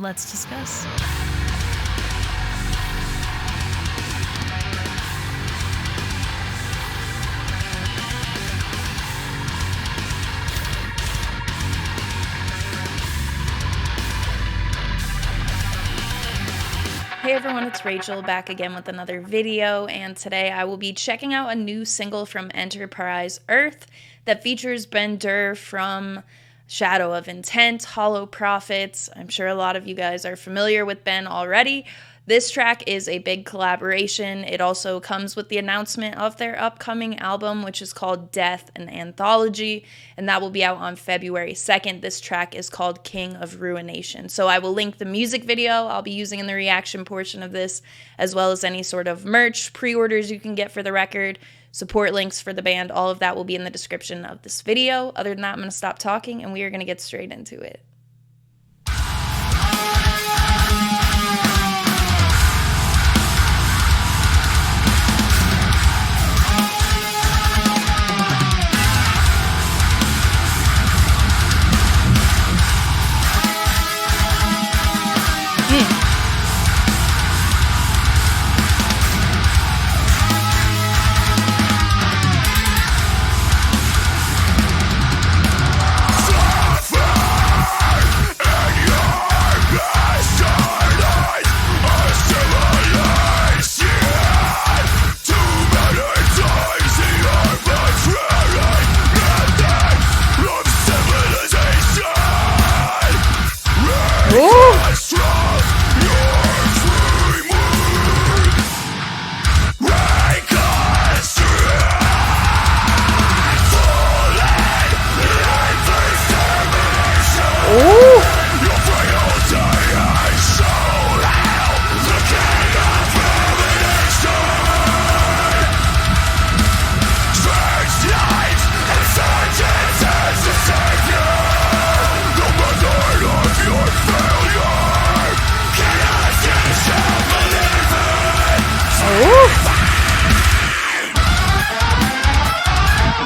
Let's discuss. Hey everyone, it's Rachel back again with another video, and today I will be checking out a new single from Enterprise Earth that features Duerr from Shadow of Intent, Hollow Prophets. I'm sure a lot of you guys are familiar with Ben already. This track is a big collaboration. It also comes with the announcement of their upcoming album, which is called Death, an Anthology, and that will be out on February 2nd. This track is called King of Ruination. So I will link the music video I'll be using in the reaction portion of this, as well as any sort of merch, pre-orders you can get for the record, support links for the band. All of that will be in the description of this video. Other than that, I'm going to stop talking, and we are going to get straight into it.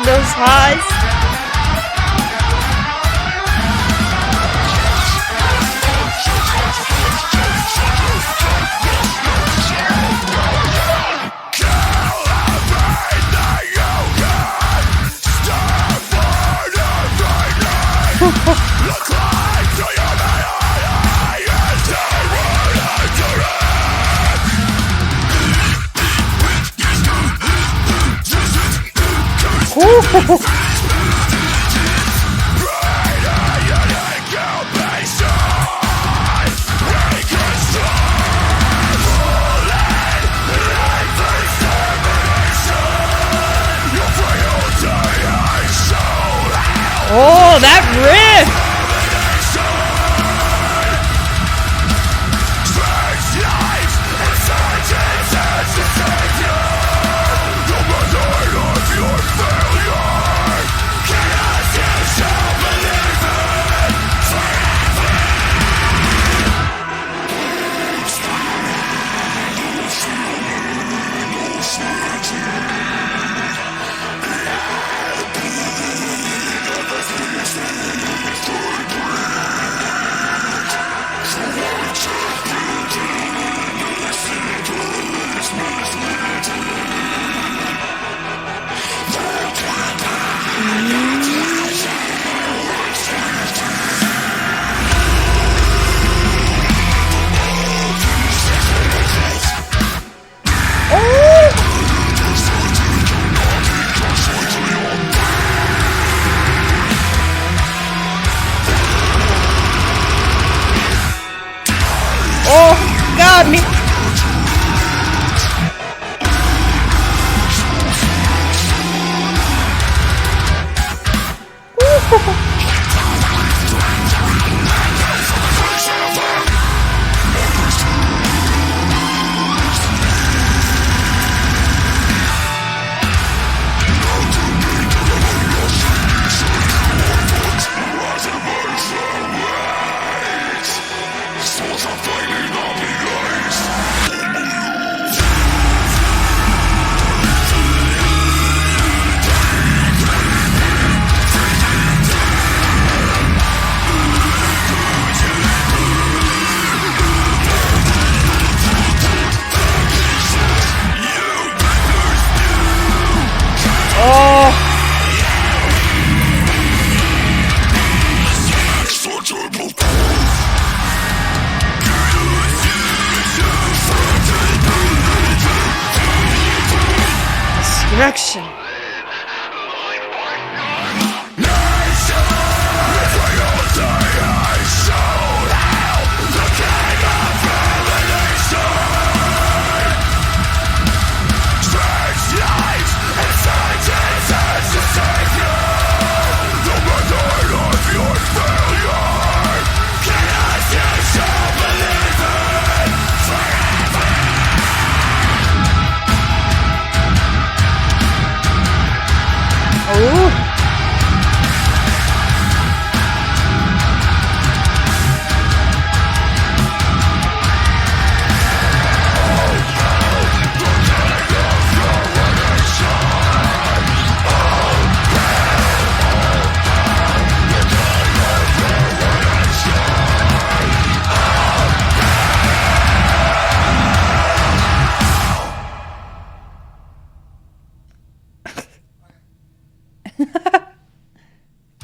Those highs. Oh, that riff! Oh, God, me. Souls are flaming on the ice. Direction.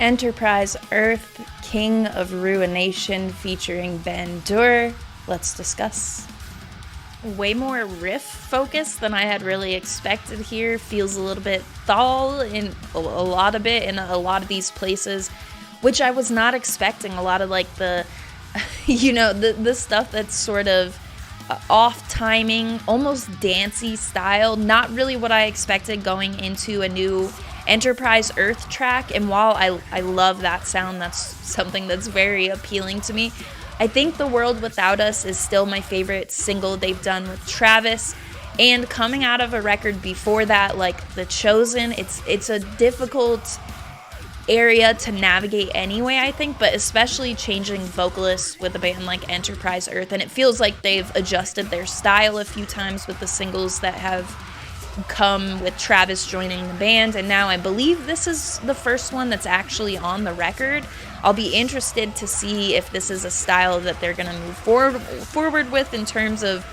IntroPre Earth, King of Ruination featuring Ben Duerr. Let's discuss. Way more riff focused than I had really expected here. Feels a little bit thal in a lot of it in a lot of these places, which I was not expecting. A lot of like the, the stuff that's sort of off timing, almost dancey style. Not really what I expected going into a new IntroPre Earth track, and while I love that sound, that's something that's very appealing to me. I think The World Without Us is still my favorite single they've done with Travis, and coming out of a record before that, like The Chosen, it's a difficult area to navigate anyway, I think, but especially changing vocalists with a band like IntroPre Earth, and it feels like they've adjusted their style a few times with the singles that have come with Travis joining the band, and now I believe this is the first one that's actually on the record. I'll be interested to see if this is a style that they're going to move forward with in terms of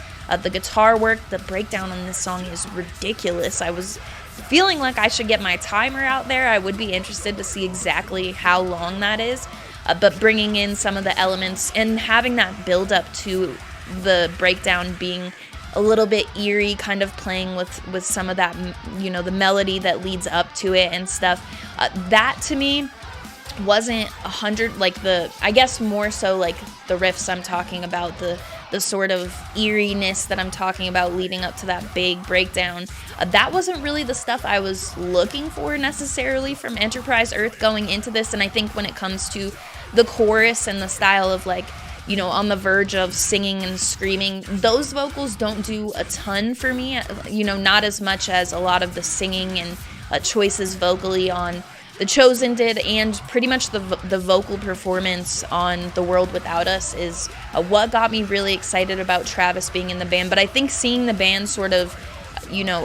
the guitar work. The breakdown on this song is ridiculous. I was feeling like I should get my timer out there. I would be interested to see exactly how long that is, but bringing in some of the elements and having that build up to the breakdown being a little bit eerie, kind of playing with some of that, the melody that leads up to it and stuff. That to me wasn't 100, like I guess more so like the riffs I'm talking about, the sort of eeriness that I'm talking about leading up to that big breakdown. That wasn't really the stuff I was looking for necessarily from IntroPre Earth going into this, and I think when it comes to the chorus and the style of like, on the verge of singing and screaming, those vocals don't do a ton for me, not as much as a lot of the singing and choices vocally on The Chosen did, and pretty much the vocal performance on The World Without Us is what got me really excited about Travis being in the band. But I think seeing the band sort of,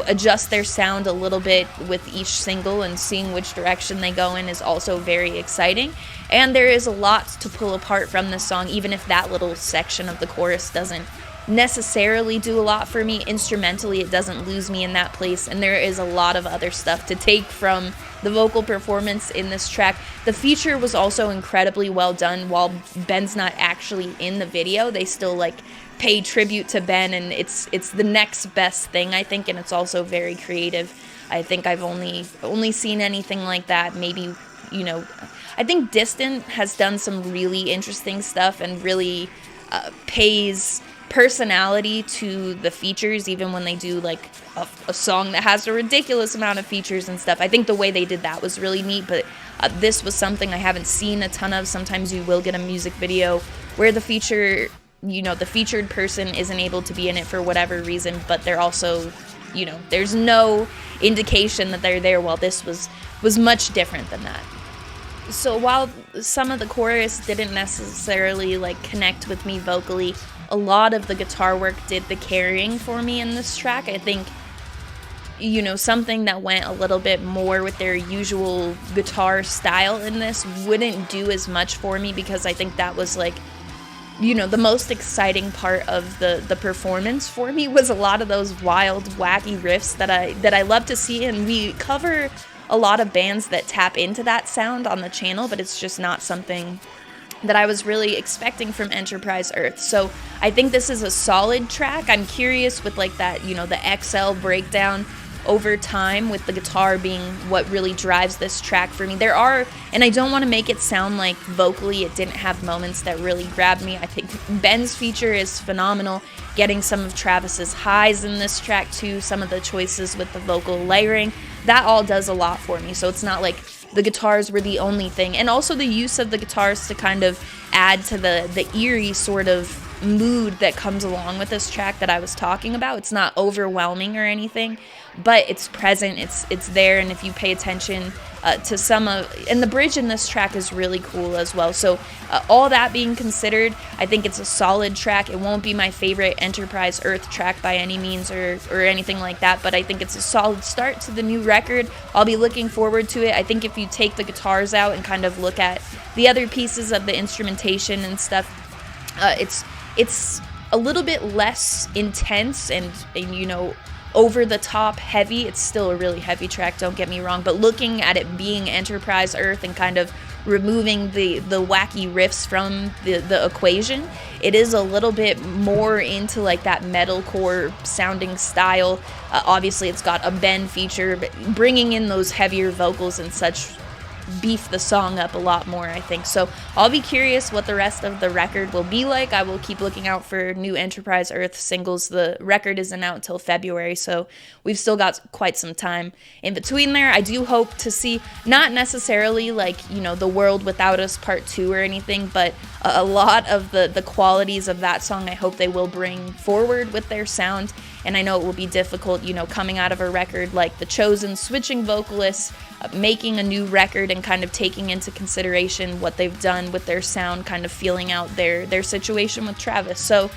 adjust their sound a little bit with each single and seeing which direction they go in is also very exciting. And there is a lot to pull apart from this song, even if that little section of the chorus doesn't necessarily do a lot for me. Instrumentally, it doesn't lose me in that place, and there is a lot of other stuff to take from the vocal performance in this track. The feature was also incredibly well done. While Ben's not actually in the video, they still pay tribute to Ben, and it's the next best thing, I think, and it's also very creative. I think I've only seen anything like that. Maybe, I think Distant has done some really interesting stuff and really pays personality to the features, even when they do a song that has a ridiculous amount of features and stuff. I think the way they did that was really neat, but this was something I haven't seen a ton of. Sometimes you will get a music video where the featured person isn't able to be in it for whatever reason, but they're also, there's no indication that they're there, while this was much different than that. So while some of the chorus didn't necessarily connect with me vocally, a lot of the guitar work did the carrying for me in this track. I think, something that went a little bit more with their usual guitar style in this wouldn't do as much for me, because I think that was the most exciting part of the performance for me was a lot of those wild, wacky riffs that I love to see, and we cover a lot of bands that tap into that sound on the channel, but it's just not something that I was really expecting from IntroPre Earth. So I think this is a solid track. I'm curious with that, the XL breakdown, over time, with the guitar being what really drives this track for me. There are, and I don't want to make it sound like vocally it didn't have moments that really grabbed me. I think Ben's feature is phenomenal, getting some of Travis's highs in this track too, some of the choices with the vocal layering, that all does a lot for me. So it's not like the guitars were the only thing, and also the use of the guitars to kind of add to the eerie sort of mood that comes along with this track that I was talking about. It's not overwhelming or anything, but it's present, it's there, and if you pay attention to some of, and the bridge in this track is really cool as well. So all that being considered, I think it's a solid track. It won't be my favorite IntroPre Earth track by any means or anything like that, but I think it's a solid start to the new record. I'll be looking forward to it. I think if you take the guitars out and kind of look at the other pieces of the instrumentation and stuff, it's a little bit less intense and you know, over the top heavy. It's still a really heavy track, don't get me wrong, but looking at it being IntroPre Earth and kind of removing the wacky riffs from the equation, it is a little bit more into like that metalcore sounding style. Obviously it's got a Ben feature, but bringing in those heavier vocals and such beef the song up a lot more, I think. So I'll be curious what the rest of the record will be like. I will keep looking out for new IntroPre Earth singles. The record isn't out until February, so we've still got quite some time in between there. I do hope to see, not necessarily like, you know, The World Without Us Part 2 or anything, but a lot of the qualities of that song I hope they will bring forward with their sound. And I know it will be difficult, you know, coming out of a record like The Chosen, switching vocalists, making a new record and kind of taking into consideration what they've done with their sound, kind of feeling out their situation with Travis. So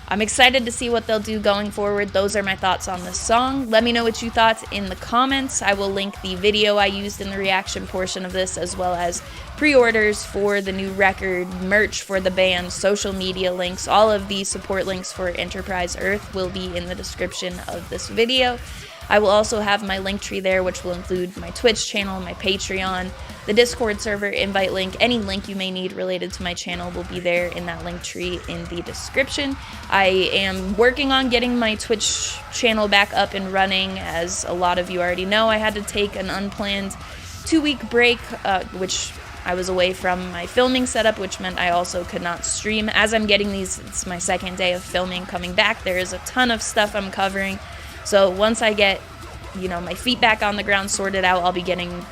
I'm excited to see what they'll do going forward. Those are my thoughts on this song. Let me know what you thought in the comments. I will link the video I used in the reaction portion of this, as well as pre-orders for the new record, merch for the band, social media links. All of the support links for IntroPre Earth will be in the description of this video. I will also have my link tree there, which will include my Twitch channel, my Patreon, the Discord server invite link. Any link you may need related to my channel will be there in that link tree in the description. I am working on getting my Twitch channel back up and running. As a lot of you already know, I had to take an unplanned 2-week break, which I was away from my filming setup, which meant I also could not stream. As I'm getting these, it's my second day of filming coming back. There is a ton of stuff I'm covering. So once I get, you know, my feet back on the ground sorted out, I'll be getting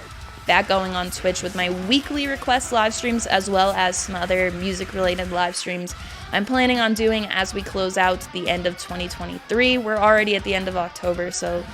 back going on Twitch with my weekly request live streams, as well as some other music related live streams I'm planning on doing as we close out the end of 2023. We're already at the end of October, so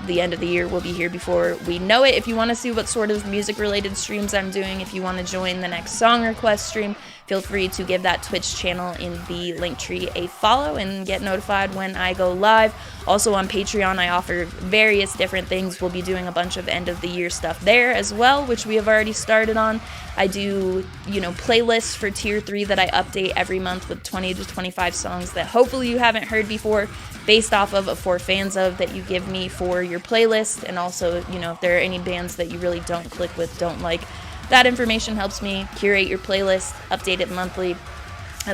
the end of the year will be here before we know it. If you want to see what sort of music related streams I'm doing, if you want to join the next song request stream, feel free to give that Twitch channel in the link tree a follow and get notified when I go live. Also on Patreon, I offer various different things. We'll be doing a bunch of end of the year stuff there as well, which we have already started on. I do, you know, playlists for tier 3 that I update every month with 20 to 25 songs that hopefully you haven't heard before, based off of a For Fans Of that you give me for your playlist. And also, you know, if there are any bands that you really don't click with, don't like, that information helps me curate your playlist, update it monthly.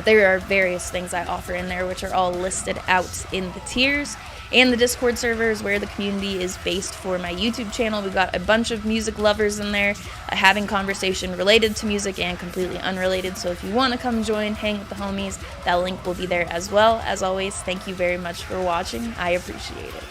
There are various things I offer in there, which are all listed out in the tiers. And the Discord server is where the community is based for my YouTube channel. We've got a bunch of music lovers in there, having conversation related to music and completely unrelated. So if you want to come join, hang with the homies, that link will be there as well. As always, thank you very much for watching. I appreciate it.